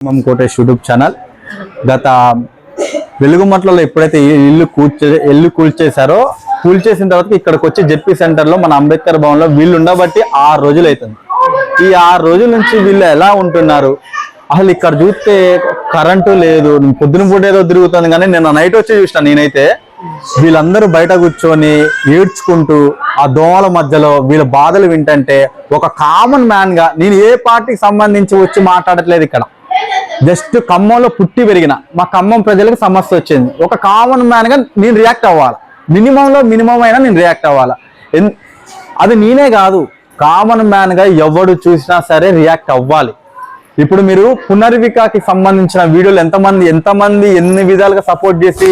Kotesh YouTube channel గత వెలుగుమట్లలో ఎప్పుడైతే ఇల్లు కూల్చేశారో కూల్చేసిన తర్వాత ఇక్కడికి వచ్చి జెడ్పీ సెంటర్ లో మన అంబేద్కర్ భవన్ లో వీళ్ళు ఉండబట్టి 6 రోజులు అవుతుంది. ఈ 6 రోజుల నుంచి వీళ్ళు ఎలా ఉంటున్నారు అసలు ఇక్కడ చూస్తే కరెంటు లేదు, పొద్దున పూట ఏదో తిరుగుతుంది కానీ నేను నైట్ వచ్చి చూసిన. నేనైతే వీళ్ళందరూ బయట కూర్చొని ఏడ్చుకుంటూ ఆ దోమల మధ్యలో వీళ్ళ బాధలు వింటంటే ఒక కామన్ మ్యాన్ గా నేను ఏ పార్టీకి సంబంధించి వచ్చి మాట్లాడట్లేదు. ఇక్కడ జస్ట్ ఖమ్మంలో పుట్టి పెరిగిన మా ఖమ్మం ప్రజలకు సమస్య వచ్చింది. ఒక కామన్ మ్యాన్ గా నేను రియాక్ట్ అవ్వాలి, మినిమం అయినా నేను రియాక్ట్ అవ్వాలి. అది నేనే కాదు, కామన్ మ్యాన్ గా ఎవడు చూసినా సరే రియాక్ట్ అవ్వాలి. ఇప్పుడు మీరు పునర్వికాకి సంబంధించిన వీడియోలు ఎంతమంది ఎన్ని విధాలుగా సపోర్ట్ చేసి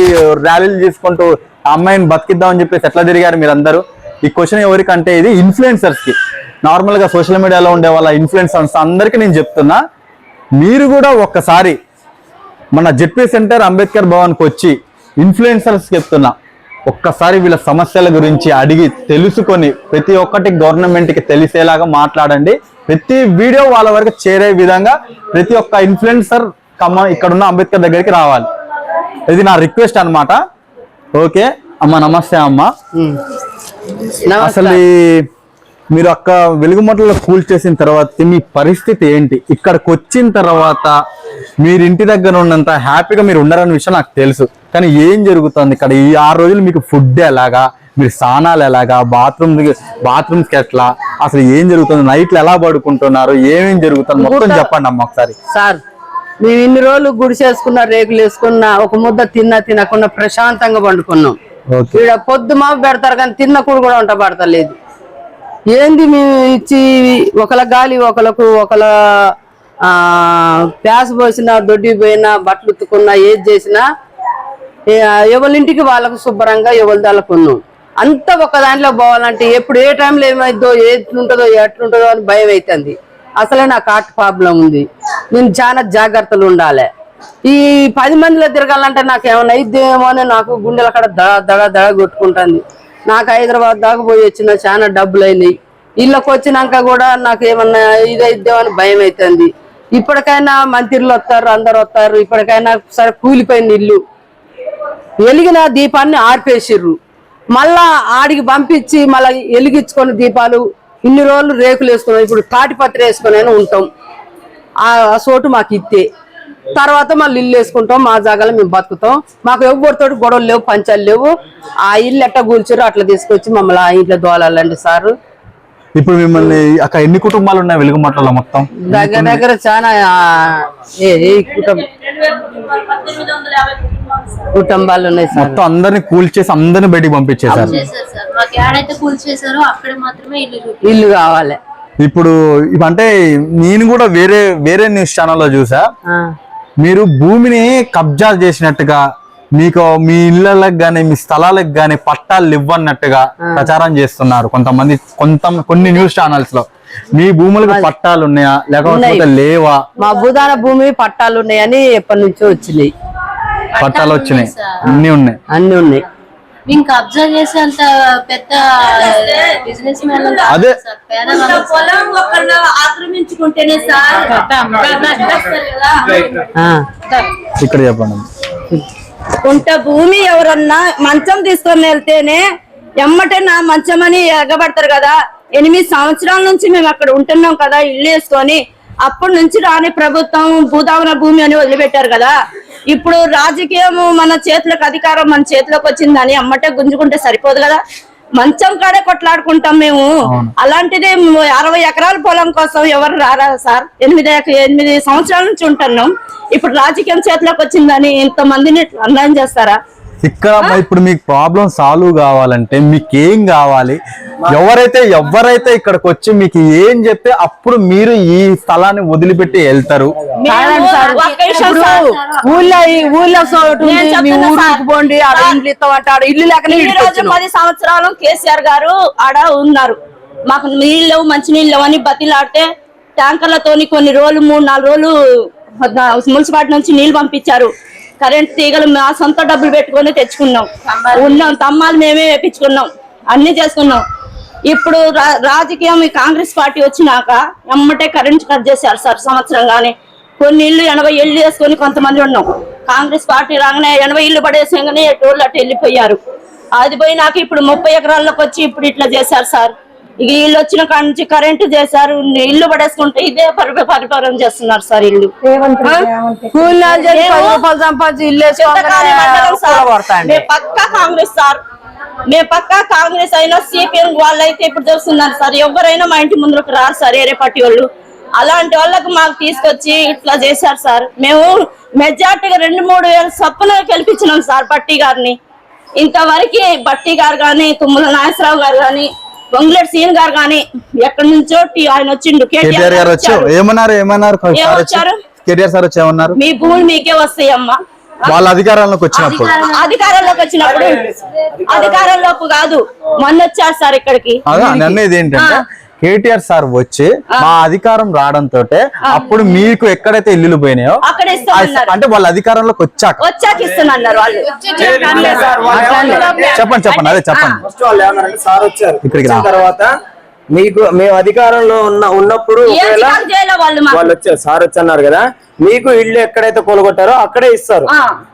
ర్యాలీలు చేసుకుంటూ ఆ అమ్మాయిని బతికిద్దామని చెప్పేసి ఎట్లా తిరిగారు మీరందరూ. ఈ క్వశ్చన్ ఎవరికంటే ఇది ఇన్ఫ్లుయెన్సర్స్ కి, నార్మల్ గా సోషల్ మీడియాలో ఉండే వాళ్ళ ఇన్ఫ్లుయెన్సర్స్ అందరికీ నేను చెప్తున్నా, మీరు కూడా ఒక్కసారి మన జెడ్పీ సెంటర్ అంబేద్కర్ భవన్కి వచ్చి ఇన్ఫ్లుయెన్సర్స్ చెప్తున్నా, ఒక్కసారి వీళ్ళ సమస్యల గురించి అడిగి తెలుసుకొని ప్రతి ఒక్కటి గవర్నమెంట్కి తెలిసేలాగా మాట్లాడండి. ప్రతి వీడియో వాళ్ళ వరకు చేరే విధంగా ప్రతి ఒక్క ఇన్ఫ్లుయెన్సర్ ఇక్కడున్న అంబేద్కర్ దగ్గరికి రావాలి. ఇది నా రిక్వెస్ట్ అన్నమాట. ఓకే అమ్మ, నమస్తే అమ్మ. అసలు మీరు అక్క వెలుగుమట్లలో కూల్చేసిన తర్వాత మీ పరిస్థితి ఏంటి? ఇక్కడికి వచ్చిన తర్వాత మీరు ఇంటి దగ్గర ఉన్నంత హ్యాపీగా మీరు ఉండరన్న విషయం నాకు తెలుసు, కానీ ఏం జరుగుతుంది ఇక్కడ? ఈ 6 రోజులు మీకు ఫుడ్ ఎలాగా, మీరు స్నానాలు ఎలాగా, బాత్రూమ్స్కి ఎట్లా, అసలు ఏం జరుగుతుంది? నైట్లు ఎలా పడుకుంటున్నారు, ఏమేం జరుగుతుంది మొత్తం చెప్పండి అమ్మ ఒకసారి. సార్, మేము ఇన్ని రోజులు గుడిసేసుకున్నా, రేకులు వేసుకున్నా, ఒక ముద్ద తినకుండా ప్రశాంతంగా పండుకున్నాం. ఇక్కడ పొద్దు మా పెడతారు కానీ తిన్న కూడా వంట పడతలేదు. ఏంది మేము ఇచ్చి ఒకళ్ళ గాలి ఒకళ్ళ ప్యాస్ పోసినా, దొడ్డి పోయినా, బట్టలు ఉత్తుకున్నా, ఏది చేసినా ఎవరింటికి వాళ్ళకు శుభ్రంగా ఎవరి దాళ్ళకు ఉన్నాం. అంతా ఒక దాంట్లో పోవాలంటే ఎప్పుడు ఏ టైంలో ఏమైందో, ఎట్లుంటుందో అని భయం అవుతుంది. అసలే నాకు హార్ట్ ప్రాబ్లం ఉంది, నేను చాలా జాగ్రత్తలు ఉండాలి. ఈ 10 మందిలో తిరగాలంటే నాకు ఏమైనా అయిద్దేమో అని నాకు గుండెల కాడ దడ కొట్టుకుంటుంది. నాకు హైదరాబాద్ దాకా పోయి వచ్చిన చాలా డబ్బులు అయినాయి. ఇళ్ళకి వచ్చినాక కూడా నాకు ఏమన్నా ఇదైద్దామని భయం అవుతుంది. ఇప్పటికైనా మంత్రులు వస్తారు, అందరు వస్తారు. ఇప్పటికైనా సరే కూలిపోయిన ఇల్లు వెలిగిన దీపాన్ని ఆర్పేసిర్రు, మళ్ళా ఆడికి పంపించి మళ్ళీ వెలిగించుకొని దీపాలు ఇన్ని రోజులు రేకులు వేసుకున్నాం. ఇప్పుడు తాటిపత్రి వేసుకొని ఉంటాం. ఆ చోటు మాకు ఇస్తే తర్వాత మళ్ళీ ఇల్లు వేసుకుంటాం, మా జాగాలో మేము బతుకుతాం. మాకు ఎవరితో గొడవలు లేవు, పంచాలు లేవు. ఆ ఇల్లు ఎట్లా కూల్చారో అట్లా తీసుకొచ్చి మమ్మల్ని ఆ ఇంట్లో దోలాలండి సార్. ఇప్పుడు మిమ్మల్ని అక్కడ ఎన్ని కుటుంబాలు ఉన్నాయి వెలుగుమట్లలో? మొత్తం దగ్గర చాలా కుటుంబాలు ఉన్నాయి సార్. మొత్తం అందరిని కూల్చేసి అందరిని బయటికి పంపించేసారు. ఇల్లు కావాలి. ఇప్పుడు అంటే నేను కూడా వేరే న్యూస్ ఛానల్లో చూసా, మీరు భూమిని కబ్జా చేసినట్టుగా, మీకు మీ ఇళ్లకు గానీ మీ స్థలాలకు గానీ పట్టాలు ఇవ్వన్నట్టుగా ప్రచారం చేస్తున్నారు కొంతమంది. కొన్ని న్యూస్ ఛానల్స్ లో మీ భూములకు పట్టాలు ఉన్నాయా లేకపోతే లేవా? మా భూదాన భూమి పట్టాలు ఉన్నాయని ఎప్పటి నుంచో వచ్చినాయి. పట్టాలు వచ్చినాయి, అన్ని ఉన్నాయి. ఇంకా అబ్జర్వ్ చేసే అంత పెద్ద బిజినెస్ మ్యాన్ అదే ఆక్రమించుకుంటేనే సార్ ఇక్కడ చెప్పండి. కుంట భూమి ఎవరన్నా మంచం తీసుకొని వెళ్తేనే ఎమ్మటే నా మంచం అని ఎగబడతారు కదా. 8 సంవత్సరాల నుంచి మేము అక్కడ ఉంటున్నాం కదా ఇల్లు వేసుకొని. అప్పటి నుంచి రాని ప్రభుత్వం భూదావన భూమి అని వదిలిపెట్టారు కదా. ఇప్పుడు రాజకీయం మన చేతులకు, అధికారం మన చేతిలోకి వచ్చిందని అమ్మటే గుంజుకుంటే సరిపోదు కదా. మంచం కాడే కొట్లాడుకుంటాం మేము. అలాంటిది 60 ఎకరాల పొలం కోసం ఎవరు రారా సార్? 8 సంవత్సరాల నుంచి ఉంటున్నాం. ఇప్పుడు రాజకీయం చేతిలోకి వచ్చిందని ఇంతమందిని అన్యాయం చేస్తారా? ఇక్కడ ఇప్పుడు మీకు ప్రాబ్లం సాల్వ్ కావాలంటే మీకు ఏం కావాలి? ఎవరైతే ఇక్కడికి వచ్చి మీకు ఏం చెప్తే అప్పుడు మీరు ఈ స్థలాన్ని వదిలిపెట్టి వెళ్తారు. ఇల్లు లేక 10 సంవత్సరాలు కేసీఆర్ గారు ఆడ ఉన్నారు. మాకు నీళ్ళు లేవు, మంచి నీళ్ళు లేవు అని బతిలాడితే ట్యాంకర్లతోని కొన్ని రోజులు 3-4 రోజులు మున్సిపాలిటీ నుంచి నీళ్లు పంపించారు. కరెంట్ తీగలు మా సొంత డబ్బులు పెట్టుకొని తెచ్చుకున్నాం. తమ్మాలు మేమే వేపించుకున్నాం, అన్ని చేసుకున్నాం. ఇప్పుడు రాజకీయం కాంగ్రెస్ పార్టీ వచ్చినాక ఎమ్మటే కరెంట్ కట్ చేశారు సార్ సంవత్సరంగానే. కొన్ని ఇల్లు 80 ఇల్లు వేసుకొని కొంతమంది ఉన్నాం. కాంగ్రెస్ పార్టీ రాగానే 80 ఇల్లు పడేసాగానే ఎటోళ్ళు అటు వెళ్ళిపోయారు. అది పోయి నాకు ఇప్పుడు 30 ఎకరాల్లోకి వచ్చి ఇప్పుడు ఇట్లా చేశారు సార్. ఇక ఇల్లు వచ్చిన కాడ నుంచి కరెంటు చేశారు, ఇల్లు పడేసుకుంటే ఇదే పరిపాలన చేస్తున్నారు సార్. ఇల్లు కూలీనాలు చేసి 10 రూపాయలు సంపాదించి ఇల్లు మేము పక్కా కాంగ్రెస్ సార్, మేము పక్కా కాంగ్రెస్ అయినా సిపిఎం వాళ్ళైతే ఇప్పుడు చూస్తున్నారు సార్. ఎవరైనా మా ఇంటి ముందుకు రారు సార్ ఏరే పార్టీ వాళ్ళు. అలాంటి వాళ్ళకు మాకు తీసుకొచ్చి ఇట్లా చేశారు సార్. మేము మెజార్టీగా 2-3 వేల సప్పున గెలిపించినాం సార్ బట్టి గారిని. ఇంతవరకు బట్టి గారు గాని, తుమ్మల నాగేశ్వరరావు గారు గాని, పొంగులేటి సీఎం గారు గాని ఎక్కడి నుంచో ఆయన వచ్చిండు. కేటీఆర్ గారు ఏమన్నారు కేటీఆర్ సార్ వచ్చి ఏమన్నారు? మీ భూములు మీకే వస్తాయమ్మా వాళ్ళ అధికారంలోకి వచ్చినప్పుడు అధికారంలోకి కాదు మొన్న వచ్చారు సార్ ఇక్కడికి. అనేది ఏంటంటే కేటీఆర్ సార్ వచ్చి మా అధికారం రావడంతో అప్పుడు మీకు ఎక్కడైతే ఇల్లులు పోయినాయో అక్కడ అంటే వాళ్ళ అధికారంలోకి వచ్చాక ఇస్తున్నారు వాళ్ళు. చెప్పండి అదే చెప్పండి. సార్ వచ్చారు ఇక్కడికి తర్వాత మీకు మేము అధికారంలో ఉన్నప్పుడు వాళ్ళు వచ్చారు, సార్ వచ్చన్నారు కదా, మీకు ఇల్లు ఎక్కడైతే కొలగొట్టారో అక్కడే ఇస్తారు.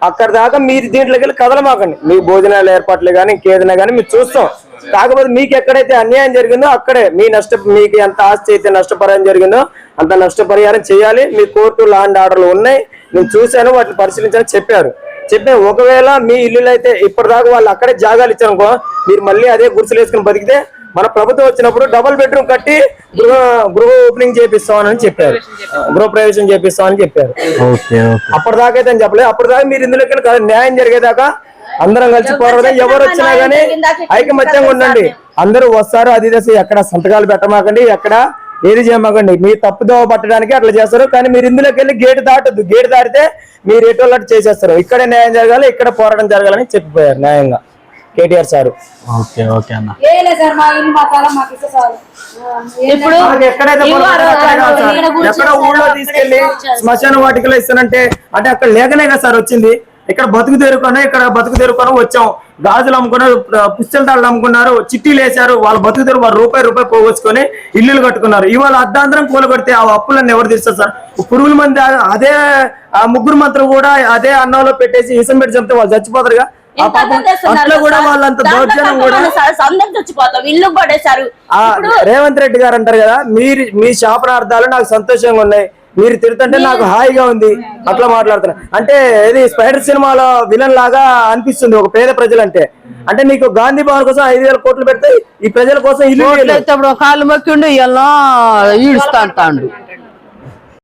అక్కడ దాకా మీరు దీంట్లోకి వెళ్ళి కదలమాకండి. మీ భోజనాల ఏర్పాట్లు కానీ ఇంకేదైనా కానీ మీరు చూస్తాం. కాకపోతే మీకు ఎక్కడైతే అన్యాయం జరిగిందో అక్కడే మీకు ఎంత ఆస్తి అయితే నష్టపరిహారం జరిగిందో అంత నష్టపరిహారం చేయాలి. మీ కోర్టు లాండ్ ఆర్డర్లు ఉన్నాయి, నేను చూశాను, వాటిని పరిశీలించాలని చెప్పారు. ఒకవేళ మీ ఇల్లులు అయితే ఇప్పటిదాకా వాళ్ళు అక్కడే జాగాలు ఇచ్చారనుకో, మీరు మళ్ళీ అదే గుర్తులు వేసుకుని బతికితే మన ప్రభుత్వం వచ్చినప్పుడు డబుల్ బెడ్రూమ్ కట్టి గృహ ఓపెనింగ్ చేపిస్తామని చెప్పారు, గృహప్రవేశం చేపిస్తామని చెప్పారు. అప్పటిదాకా అయితే అని చెప్పలేదు. అప్పటిదాకా మీరు ఇందులోకి న్యాయం జరిగేదాకా అందరం కలిసి పోరాడదాం. ఎవరు వచ్చినా గానీ ఐకమత్యంగా ఉండండి. అందరూ వస్తారు, అది ఎక్కడ సంతకాలు పెట్టమాకండి, ఎక్కడ ఏది చేయమాకండి. మీ తప్పుదోవ పట్టడానికి అట్లా చేస్తారు. కానీ మీరు ఇందులోకి వెళ్ళి గేటు దాటద్దు. గేటు దాటితే మీరు ఎటోళ్ళట్టు చేసేస్తారు. ఇక్కడే న్యాయం జరగాలి, ఇక్కడ పోరాటం జరగాలని చెప్పిపోయారు న్యాయంగా కేటీఆర్ సార్. ఇప్పుడు ఎక్కడైతే ఎక్కడ ఊళ్ళో తీసుకెళ్లి శ్మశాన వాటికలో ఇస్తానంటే అంటే అక్కడ లేకనే కదా సార్ వచ్చింది. ఇక్కడ బతుకు తెరుకొని వచ్చాం. గాజులు అమ్ముకున్నారు, పుస్తల తాళ్ళు అమ్ముకున్నారు, చిట్టీలు వేశారు. వాళ్ళ బతుకు తెరు వాళ్ళు రూపాయి పోగొచ్చుకొని ఇల్లులు కట్టుకున్నారు. ఇవాళ అర్ధాంతరం కూలగొడితే ఆ అప్పులన్నీ ఎవరు తీస్తారు సార్? పురుగుల మంది అదే ముగ్గురు మంత్రులు కూడా అదే అన్నంలో పెట్టేసి ఇసం పెట్టి చెప్తే వాళ్ళు చచ్చిపోతారుగా. అట్లా కూడా వాళ్ళంత దౌర్జన్యం కూడా ఇల్లు పడేశారు. రేవంత్ రెడ్డి గారు అంటారు కదా, మీ శాపనార్థాలు నాకు సంతోషంగా ఉన్నాయి, మీరు తిడుతుంటే నాకు హాయిగా ఉంది, అట్లా మాట్లాడుతున్నా. అంటే ఇది స్పైడర్ సినిమాలో విలన్ లాగా అనిపిస్తుంది ఒక పేద ప్రజలంటే. అంటే నీకు గాంధీ భవన్ కోసం 5,000 కోట్లు పెడితే ఈ ప్రజల కోసం ఇల్లు కాళ్ళు మొక్కిండు ఇలా ఈడుస్తా అంటాడు.